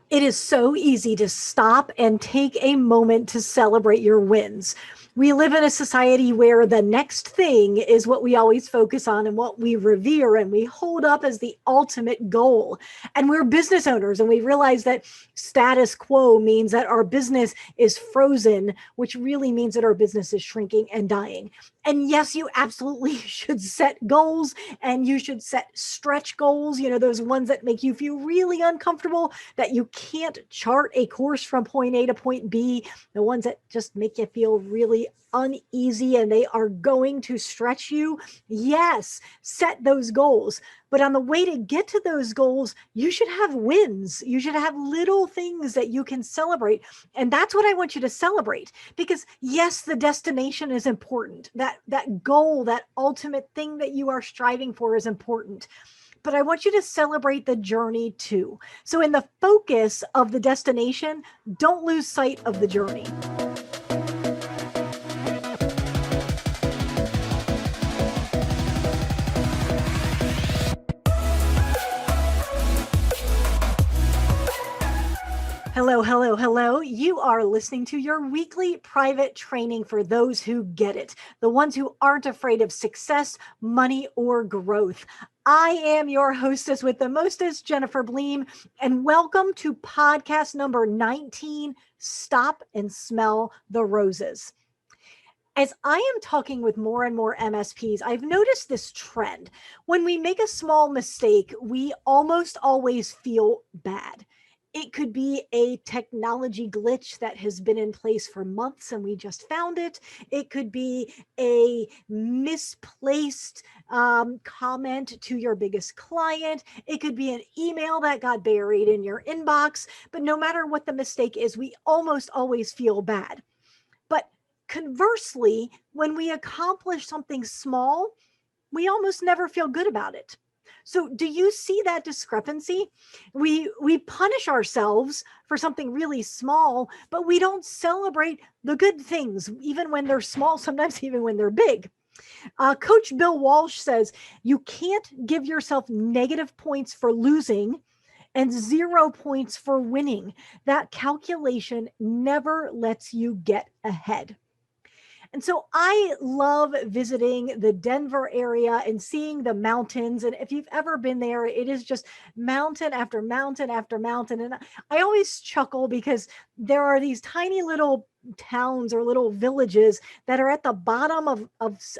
It is so easy to stop and take a moment to celebrate your wins. We live in a society where the next thing is what we always focus on and what we revere and we hold up as the ultimate goal. And we're business owners and we realize that status quo means that our business is frozen, which really means that our business is shrinking and dying. And yes, you absolutely should set goals and you should set stretch goals, those ones that make you feel really uncomfortable, that you can't chart a course from point A to point B, the ones that just make you feel really uneasy and they are going to stretch you. Yes, set those goals. But on the way to get to those goals, you should have wins. You should have little things that you can celebrate. And that's what I want you to celebrate. Because yes, the destination is important. That goal, that ultimate thing that you are striving for is important. But I want you to celebrate the journey too. So in the focus of the destination, don't lose sight of the journey. Hello, hello, hello. You are listening to your weekly private training for those who get it, the ones who aren't afraid of success, money, or growth. I am your hostess with the mostest, Jennifer Bleam, and welcome to podcast number 19, Stop and Smell the Roses. As I am talking with more and more MSPs, I've noticed this trend. When we make a small mistake, we almost always feel bad. It could be a technology glitch that has been in place for months and we just found it. It could be a misplaced comment to your biggest client. It could be an email that got buried in your inbox. But no matter what the mistake is, we almost always feel bad. But conversely, when we accomplish something small, we almost never feel good about it. So do you see that discrepancy? We punish ourselves for something really small, but we don't celebrate the good things, even when they're small, sometimes even when they're big. Coach Bill Walsh says, you can't give yourself negative points for losing and 0 points for winning. That calculation never lets you get ahead. And so I love visiting the Denver area and seeing the mountains. And if you've ever been there, it is just mountain after mountain after mountain. And I always chuckle because there are these tiny little towns or little villages that are at the bottom of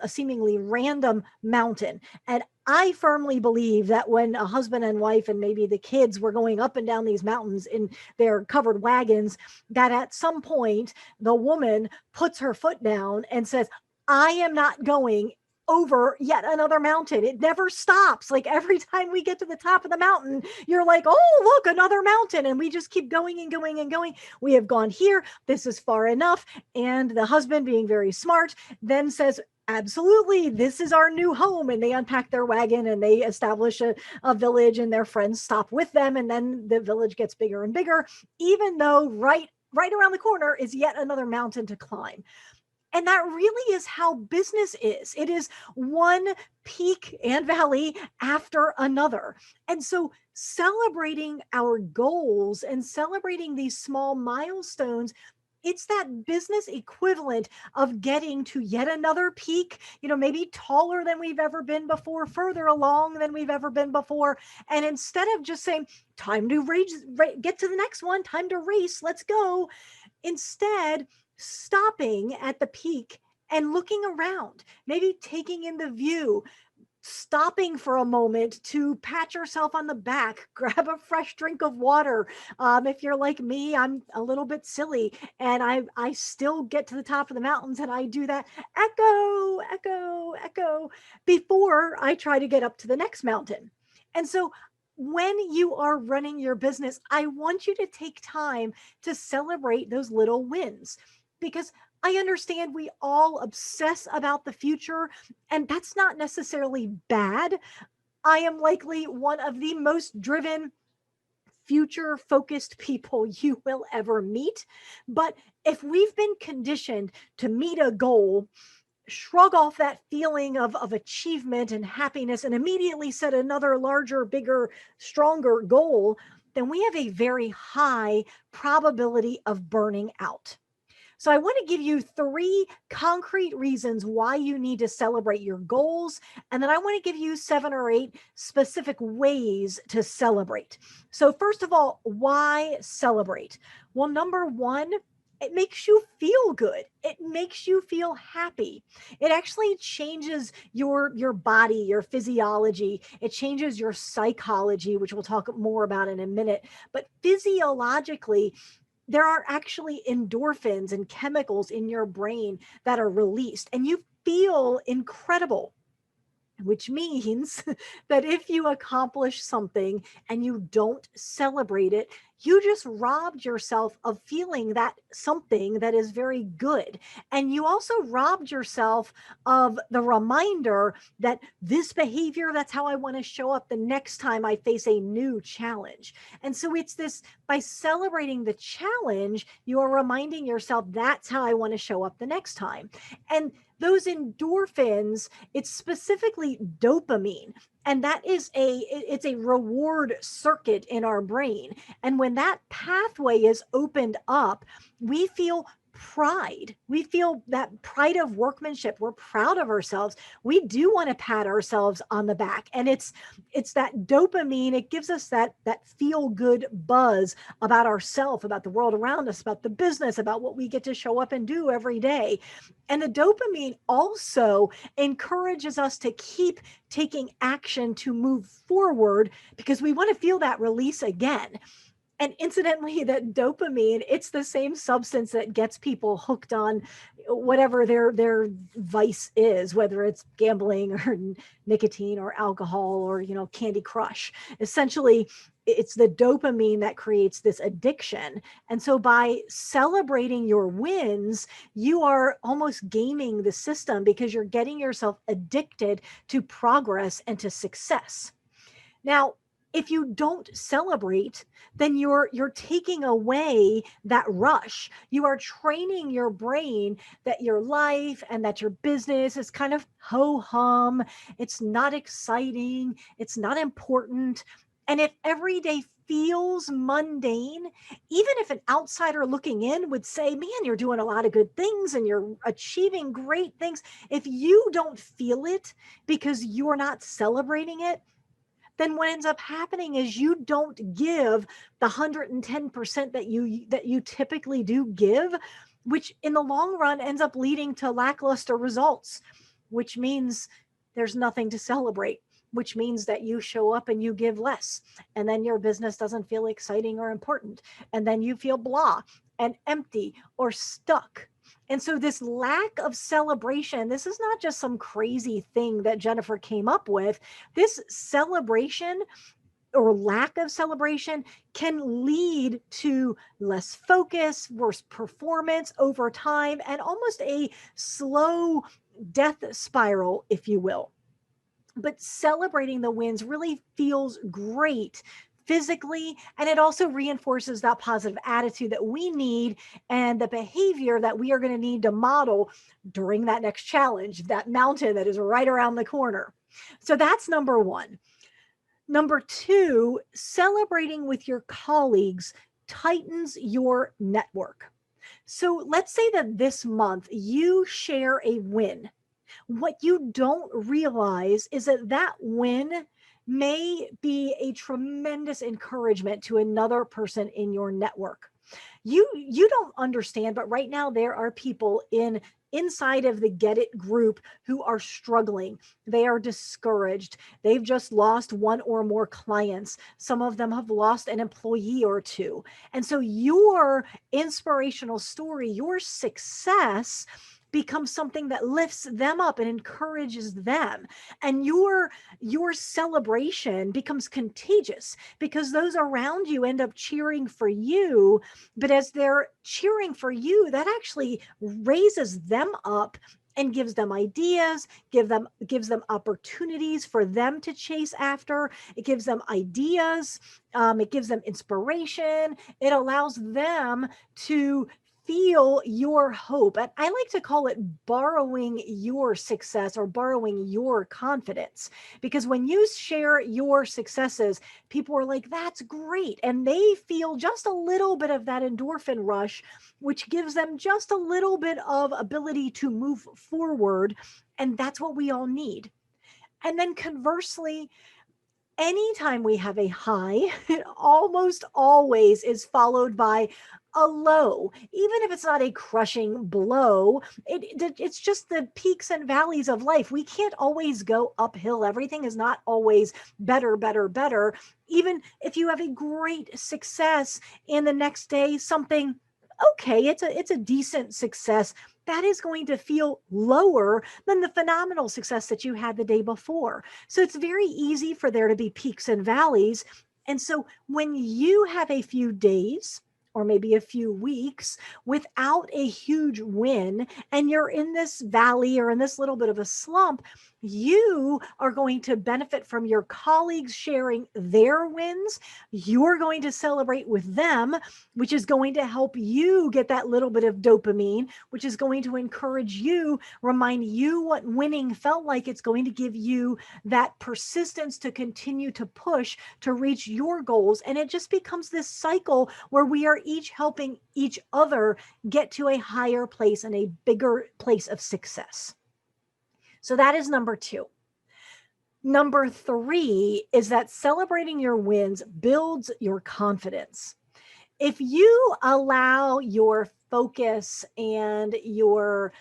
a seemingly random mountain. And I firmly believe that when a husband and wife and maybe the kids were going up and down these mountains in their covered wagons, that at some point the woman puts her foot down and says, I am not going over yet another mountain. It never stops. Like every time we get to the top of the mountain, you're like, oh, look, another mountain. And we just keep going and going and going. We have gone here. This is far enough. And the husband, being very smart, then says, absolutely, this is our new home. And they unpack their wagon and they establish a village and their friends stop with them. And then the village gets bigger and bigger, even though right around the corner is yet another mountain to climb. And that really is how business is. It is one peak and valley after another. And so celebrating our goals and celebrating these small milestones, it's that business equivalent of getting to yet another peak, maybe taller than we've ever been before, further along than we've ever been before. And instead of just saying, time to get to the next one, time to race, let's go. Instead, stopping at the peak and looking around, maybe taking in the view, stopping for a moment to pat yourself on the back, grab a fresh drink of water. If you're like me, I'm a little bit silly and I still get to the top of the mountains and I do that echo, echo, echo before I try to get up to the next mountain. And so when you are running your business, I want you to take time to celebrate those little wins, because I understand we all obsess about the future, and that's not necessarily bad. I am likely one of the most driven, future focused people you will ever meet. But if we've been conditioned to meet a goal, shrug off that feeling of achievement and happiness and immediately set another larger, bigger, stronger goal, then we have a very high probability of burning out. So I want to give you 3 concrete reasons why you need to celebrate your goals. And then I want to give you 7 or 8 specific ways to celebrate. So first of all, why celebrate? Well, number 1, it makes you feel good. It makes you feel happy. It actually changes your body, your physiology. It changes your psychology, which we'll talk more about in a minute. But physiologically, there are actually endorphins and chemicals in your brain that are released, and you feel incredible, which means that if you accomplish something and you don't celebrate it, you just robbed yourself of feeling that something that is very good. And you also robbed yourself of the reminder that this behavior, that's how I want to show up the next time I face a new challenge. And so it's this, by celebrating the challenge, you are reminding yourself that's how I want to show up the next time. And those endorphins, it's specifically dopamine, and that is it's a reward circuit in our brain. And when that pathway is opened up, we feel pride. We feel that pride of workmanship. We're proud of ourselves. We do want to pat ourselves on the back. And it's that dopamine. It gives us that feel good buzz about ourselves, about the world around us, about the business, about what we get to show up and do every day. And the dopamine also encourages us to keep taking action to move forward because we want to feel that release again. And incidentally, that dopamine, it's the same substance that gets people hooked on whatever their vice is, whether it's gambling or nicotine or alcohol or, Candy Crush. Essentially, it's the dopamine that creates this addiction. And so by celebrating your wins, you are almost gaming the system because you're getting yourself addicted to progress and to success. Now, if you don't celebrate, then you're taking away that rush. You are training your brain that your life and that your business is kind of ho-hum. It's not exciting. It's not important. And if every day feels mundane, even if an outsider looking in would say, man, you're doing a lot of good things and you're achieving great things, if you don't feel it because you're not celebrating it, then what ends up happening is you don't give the 110% that you typically do give, which in the long run ends up leading to lackluster results, which means there's nothing to celebrate, which means that you show up and you give less, and then your business doesn't feel exciting or important, and then you feel blah and empty or stuck. And so this lack of celebration, this is not just some crazy thing that Jennifer came up with. This celebration or lack of celebration can lead to less focus, worse performance over time, and almost a slow death spiral, if you will. But celebrating the wins really feels great physically, and it also reinforces that positive attitude that we need and the behavior that we are going to need to model during that next challenge, that mountain that is right around the corner. So that's number 1. Number 2, celebrating with your colleagues tightens your network. So let's say that this month you share a win. What you don't realize is that win may be a tremendous encouragement to another person in your network. You don't understand, but right now there are people inside of the Get It group who are struggling. They are discouraged. They've just lost 1 or more clients. Some of them have lost an employee or 2. And so your inspirational story, your success becomes something that lifts them up and encourages them. And your celebration becomes contagious because those around you end up cheering for you. But as they're cheering for you, that actually raises them up and gives them ideas, gives them opportunities for them to chase after. It gives them ideas. It gives them inspiration. It allows them to feel your hope. And I like to call it borrowing your success or borrowing your confidence. Because when you share your successes, people are like, that's great. And they feel just a little bit of that endorphin rush, which gives them just a little bit of ability to move forward. And that's what we all need. And then conversely, anytime we have a high, it almost always is followed by a low. Even if it's not a crushing blow, it's just the peaks and valleys of life. We can't always go uphill. Everything is not always better, better, better. Even if you have a great success and the next day something, okay, it's a decent success, that is going to feel lower than the phenomenal success that you had the day before. So it's very easy for there to be peaks and valleys. And so when you have a few days or maybe a few weeks without a huge win, and you're in this valley or in this little bit of a slump, you are going to benefit from your colleagues sharing their wins. You're going to celebrate with them, which is going to help you get that little bit of dopamine, which is going to encourage you, remind you what winning felt like. It's going to give you that persistence to continue to push to reach your goals. And it just becomes this cycle where we are each helping each other get to a higher place and a bigger place of success. So that is number 2. Number 3 is that celebrating your wins builds your confidence. If you allow your focus and your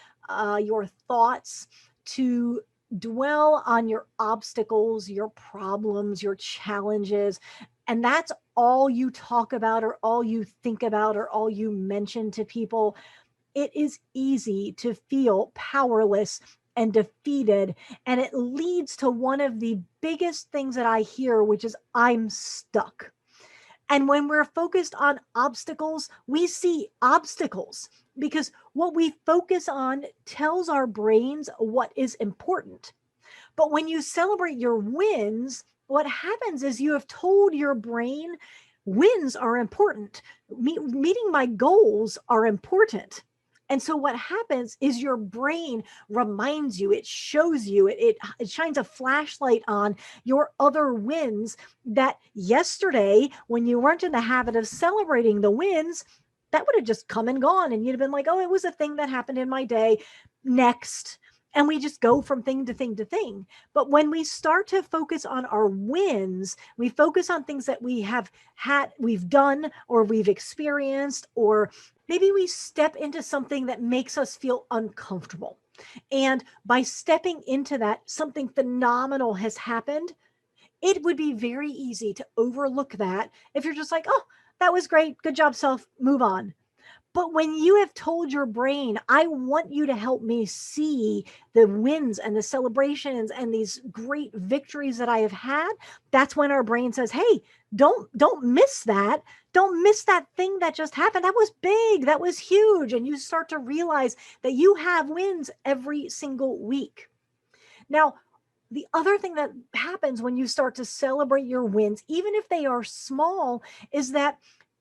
thoughts to dwell on your obstacles, your problems, your challenges, and that's all you talk about or all you think about or all you mention to people, it is easy to feel powerless and defeated. And it leads to one of the biggest things that I hear, which is I'm stuck. And when we're focused on obstacles, we see obstacles because what we focus on tells our brains what is important. But when you celebrate your wins, what happens is you have told your brain wins are important. Meeting my goals are important. And so what happens is your brain reminds you, it shows you, it shines a flashlight on your other wins that yesterday, when you weren't in the habit of celebrating the wins, that would have just come and gone. And you'd have been like, oh, it was a thing that happened in my day. Next. And we just go from thing to thing to thing. But when we start to focus on our wins, we focus on things that we have had, we've done, or we've experienced, or maybe we step into something that makes us feel uncomfortable. And by stepping into that, something phenomenal has happened. It would be very easy to overlook that if you're just like, oh, that was great. Good job, self. Move on. But when you have told your brain, I want you to help me see the wins and the celebrations and these great victories that I have had, that's when our brain says, hey, don't miss that. Don't miss that thing that just happened. That was big. That was huge. And you start to realize that you have wins every single week. Now, the other thing that happens when you start to celebrate your wins, even if they are small, is that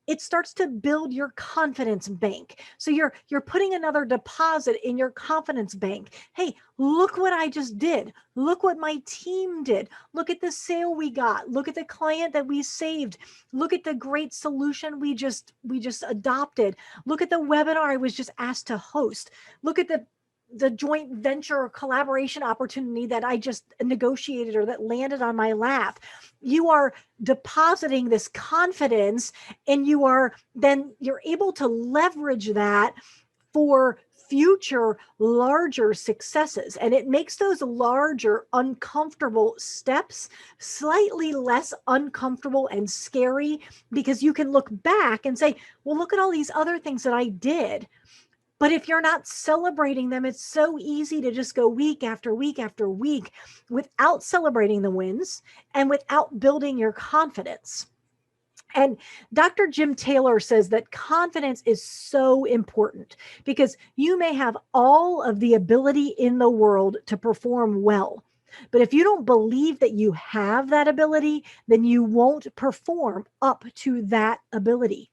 it starts to build your confidence bank. So you're putting another deposit in your confidence bank. Hey, look what I just did. Look what my team did. Look at the sale we got. Look at the client that we saved. Look at the great solution we just adopted. Look at the webinar I was just asked to host. Look at the joint venture or collaboration opportunity that I just negotiated or that landed on my lap. You are depositing this confidence, and you're able to leverage that for future larger successes. And it makes those larger uncomfortable steps slightly less uncomfortable and scary, because you can look back and say, well, look at all these other things that I did. But if you're not celebrating them, it's so easy to just go week after week after week without celebrating the wins and without building your confidence. And Dr. Jim Taylor says that confidence is so important because you may have all of the ability in the world to perform well. But if you don't believe that you have that ability, then you won't perform up to that ability.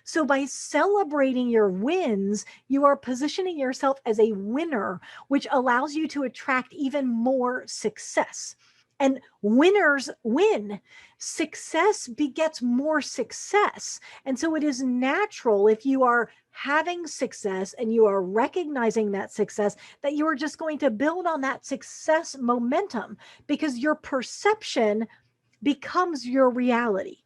So by celebrating your wins, you are positioning yourself as a winner, which allows you to attract even more success. And winners win. Success begets more success. And so it is natural, if you are having success and you are recognizing that success, that you are just going to build on that success momentum, because your perception becomes your reality.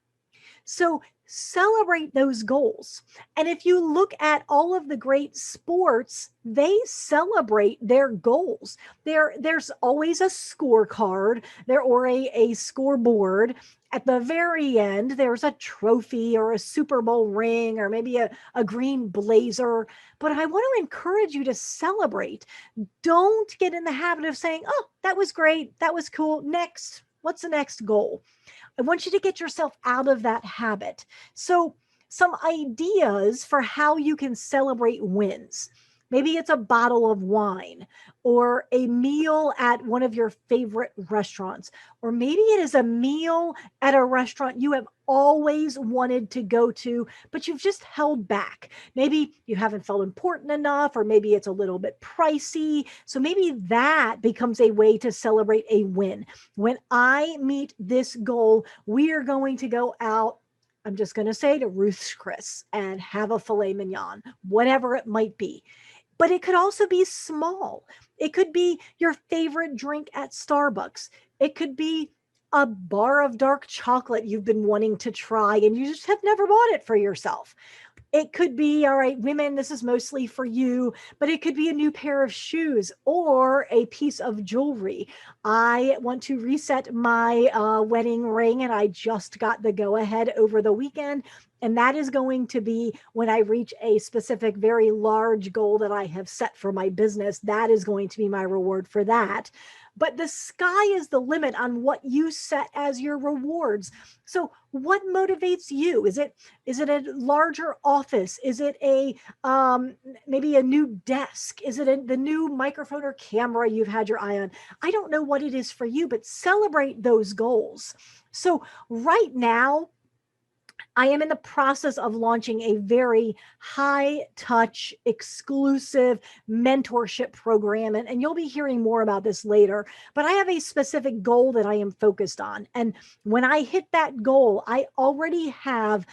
So celebrate those goals. And if you look at all of the great sports, they celebrate their goals. There's always a scorecard there, or a scoreboard. At the very end, there's a trophy or a Super Bowl ring, or maybe a green blazer. But I want to encourage you to celebrate. Don't get in the habit of saying, oh, that was great, that was cool, next. What's the next goal? I want you to get yourself out of that habit. So, some ideas for how you can celebrate wins. Maybe it's a bottle of wine, or a meal at one of your favorite restaurants, or maybe it is a meal at a restaurant you have always wanted to go to, but you've just held back. Maybe you haven't felt important enough, or maybe it's a little bit pricey. So maybe that becomes a way to celebrate a win. When I meet this goal, we are going to go out, I'm just going to say, to Ruth's Chris and have a filet mignon, whatever it might be. But it could also be small. It could be your favorite drink at Starbucks. It could be a bar of dark chocolate you've been wanting to try and you just have never bought it for yourself. It could be, all right, women, this is mostly for you, but it could be a new pair of shoes or a piece of jewelry. I want to reset my wedding ring, and I just got the go ahead over the weekend. And that is going to be when I reach a specific, very large goal that I have set for my business. That is going to be my reward for that. But the sky is the limit on what you set as your rewards. So what motivates you? Is it a larger office? Is it a maybe a new desk? Is it the new microphone or camera you've had your eye on? I don't know what it is for you, but celebrate those goals. So right now, I am in the process of launching a very high touch, exclusive mentorship program. And you'll be hearing more about this later. But I have a specific goal that I am focused on. And when I hit that goal, I already have,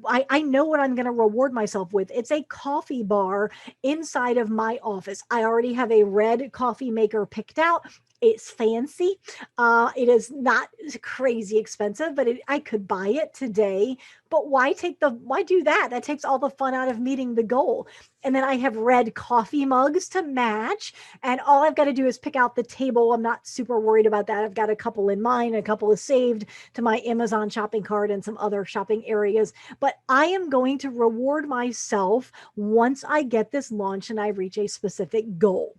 I know what I'm going to reward myself with. It's a coffee bar inside of my office. I already have a red coffee maker picked out. It's fancy. It is not crazy expensive, but I could buy it today. But why do that? That takes all the fun out of meeting the goal. And then I have red coffee mugs to match. And all I've got to do is pick out the table. I'm not super worried about that. I've got a couple in mind, a couple is saved to my Amazon shopping cart and some other shopping areas. But I am going to reward myself once I get this launched and I reach a specific goal.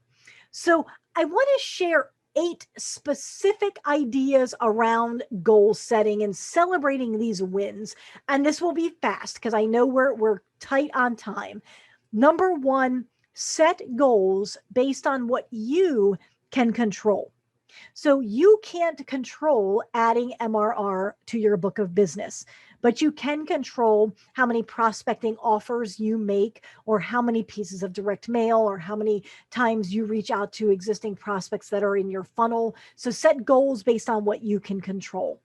So I want to share 8 specific ideas around goal setting and celebrating these wins. And this will be fast because I know we're tight on time. Number 1, set goals based on what you can control. So you can't control adding MRR to your book of business, but you can control how many prospecting offers you make, or how many pieces of direct mail, or how many times you reach out to existing prospects that are in your funnel. So set goals based on what you can control.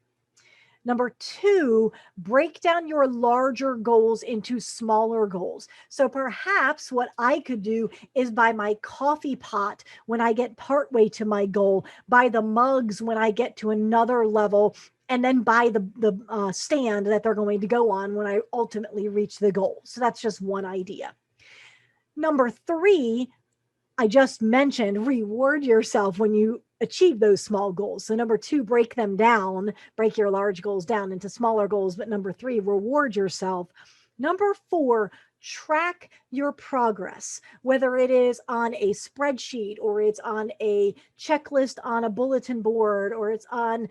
Number 2, break down your larger goals into smaller goals. So perhaps what I could do is buy my coffee pot when I get partway to my goal, buy the mugs when I get to another level, and then buy the stand that they're going to go on when I ultimately reach the goal. So that's just one idea. Number 3, I just mentioned, reward yourself when you achieve those small goals. So number 2, break them down, break your large goals down into smaller goals. But number 3, reward yourself. Number 4, track your progress, whether it is on a spreadsheet, or it's on a checklist on a bulletin board, or it's on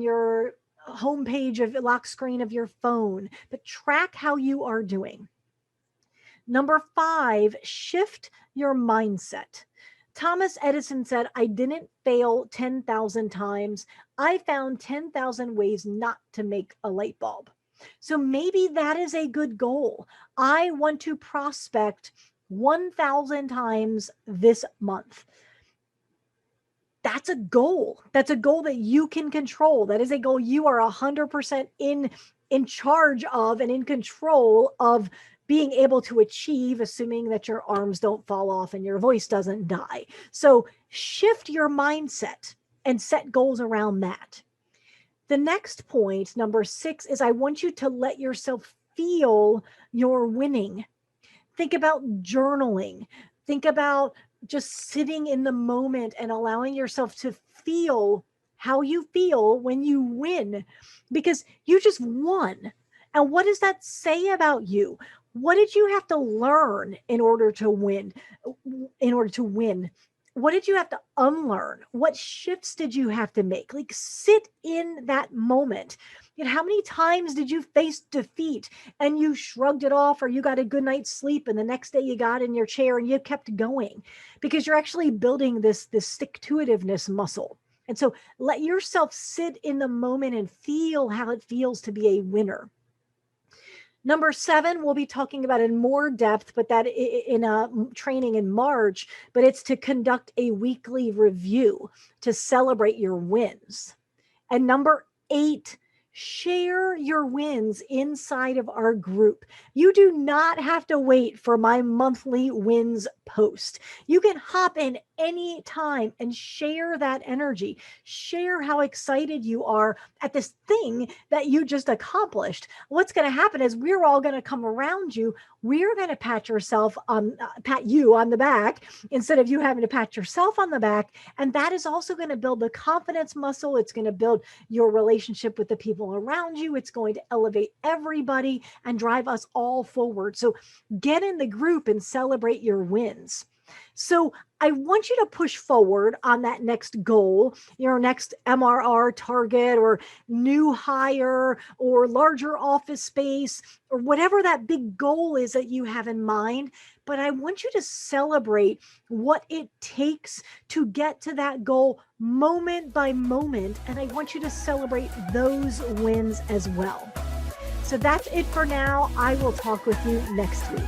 your homepage of lock screen of your phone, but track how you are doing. Number 5, shift your mindset. Thomas Edison said, I didn't fail 10,000 times. I found 10,000 ways not to make a light bulb. So maybe that is a good goal. I want to prospect 1,000 times this month. That's a goal. That's a goal that you can control. That is a goal you are 100% in charge of and in control of being able to achieve, assuming that your arms don't fall off and your voice doesn't die. So shift your mindset and set goals around that. The next point, number 6, is I want you to let yourself feel you're winning. Think about journaling. Think about just sitting in the moment and allowing yourself to feel how you feel when you win, because you just won. And what does that say about you? What did you have to learn in order to win? What did you have to unlearn? What shifts did you have to make? Like, sit in that moment. How many times did you face defeat and you shrugged it off, or you got a good night's sleep and the next day you got in your chair and you kept going? Because you're actually building this stick-to-itiveness muscle. And so let yourself sit in the moment and feel how it feels to be a winner. Number 7, we'll be talking about in more depth, but that in a training in March, but it's to conduct a weekly review to celebrate your wins. And number 8, share your wins inside of our group. You do not have to wait for my monthly wins post. You can hop in any time and share that energy. Share how excited you are at this thing that you just accomplished. What's going to happen is we're all going to come around you. We're going to pat you on the back instead of you having to pat yourself on the back. And that is also going to build the confidence muscle. It's going to build your relationship with the people around you. It's going to elevate everybody and drive us all forward. So get in the group and celebrate your wins. So I want you to push forward on that next goal, your next MRR target or new hire or larger office space or whatever that big goal is that you have in mind. But I want you to celebrate what it takes to get to that goal moment by moment. And I want you to celebrate those wins as well. So that's it for now. I will talk with you next week.